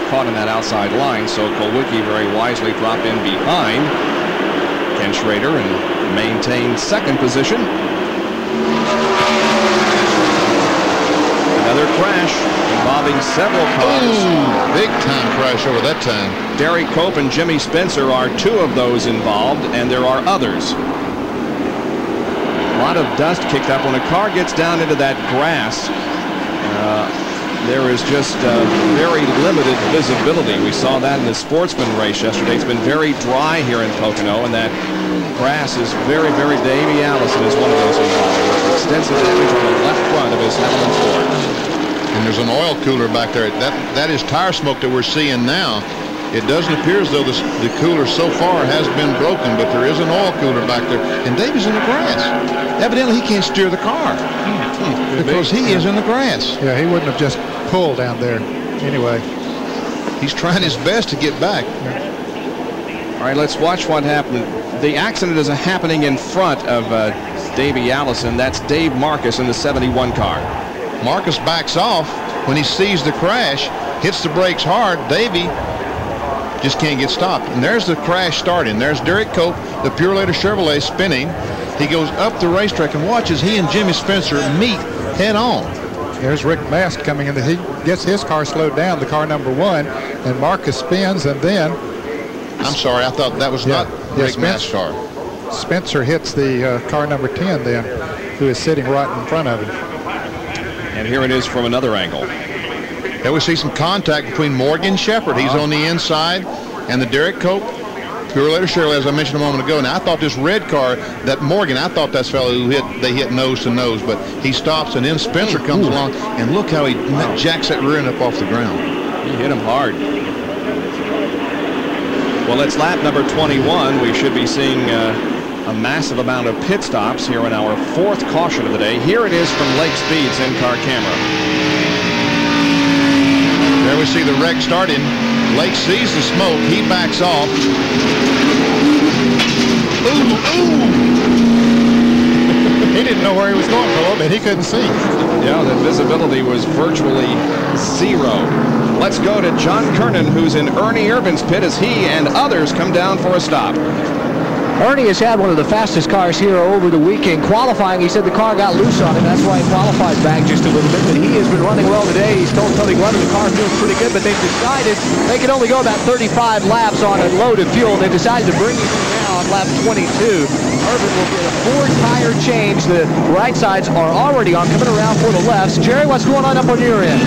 caught in that outside line, so Kulwicki very wisely dropped in behind Ken Schrader and maintained second position. Another crash involving several cars. Ooh, big time crash over that time. Derrike Cope and Jimmy Spencer are two of those involved, and there are others. A lot of dust kicked up when a car gets down into that grass. There is just very limited visibility. We saw that in the Sportsman race yesterday. It's been very dry here in Pocono, and that grass is very, very. Davey Allison is one of those involved with extensive damage on the left front of his Hellman Ford. And there's an oil cooler back there. That is tire smoke that we're seeing now. It doesn't appear as though the cooler so far has been broken, but there is an oil cooler back there. And Davey's in the grass. Evidently, he can't steer the car because he is in the grass. Yeah, he wouldn't have just pulled down there anyway. He's trying his best to get back. All right, let's watch what happened. The accident is happening in front of Davey Allison. That's Dave Marcus in the 71 car. Marcus backs off when he sees the crash, hits the brakes hard. Davey just can't get stopped. And there's the crash starting. There's Derrike Cope, the Purelator Chevrolet, spinning. He goes up the racetrack and watches he and Jimmy Spencer meet head on. There's Rick Mast coming in. He gets his car slowed down, the car number 1, and Marcus spins, and then... I'm sorry, I thought that was not Rick Mast's car. Spencer hits the car number 10 then, who is sitting right in front of him. And here it is from another angle. There we see some contact between Morgan Shepherd. He's on the inside, and the Derrike Cope Purelator Chevrolet, as I mentioned a moment ago. Now I thought this red car, that Morgan, I thought that's fellow who they hit nose to nose, but he stops, and then Spencer comes along, and look how he jacks that rear end up off the ground. He hit him hard. Well, it's lap number 21. We should be seeing a massive amount of pit stops here in our 4th caution of the day. Here it is from Lake Speed's in-car camera. There we see the wreck starting. Lake sees the smoke. He backs off. He didn't know where he was going for a little bit. He couldn't see. Yeah, the visibility was virtually zero. Let's go to John Kernan, who's in Ernie Irvin's pit as he and others come down for a stop. Ernie has had one of the fastest cars here over the weekend. Qualifying, he said the car got loose on him. That's why he qualified back just a little bit. But he has been running well today. He's told Tony Glover the car feels pretty good, but they've decided they can only go about 35 laps on a load of fuel. They've decided to bring it down on lap 22. Irvin will get a 4-tire change. The right sides are already on, coming around for the lefts. Jerry, what's going on up on your end?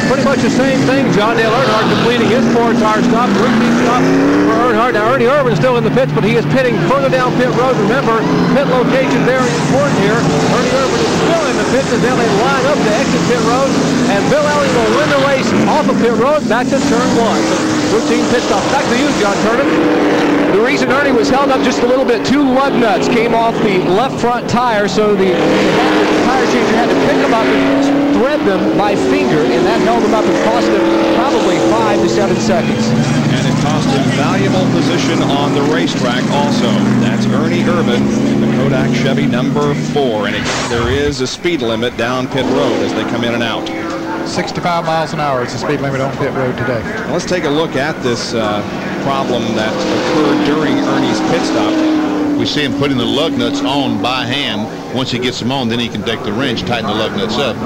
Pretty much the same thing. John Dale Earnhardt completing his 4-tire stop, rookie stop for Earnhardt. Now Ernie Irvin's still in the pits, but he is pitting further down pit road. Remember, pit location very important here. Ernie Irvin is still in the pits as they line up to exit pit road, and Bill Elliott will win the race off of pit road back to turn 1. So routine pit stop. Back to you, John Kernan. The reason Ernie was held up just a little bit, 2 lug nuts came off the left front tire, so the tire changer had to pick them up and thread them by finger, and that held them up and cost him probably 5 to 7 seconds. And it cost him valuable position on the racetrack also. That's Ernie Irvin in the Kodak Chevy number 4. And there is a speed limit down pit road as they come in and out. 65 miles an hour is the speed limit on pit road today. Now let's take a look at this problem that occurred during Ernie's pit stop. We see him putting the lug nuts on by hand. Once he gets them on, then he can take the wrench, tighten the lug nuts up.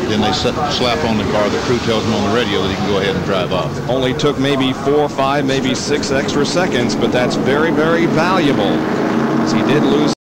Then they slap on the car. The crew tells him on the radio that he can go ahead and drive off. Only took maybe 4, 5, maybe 6 extra seconds, but that's very, very valuable, as he did lose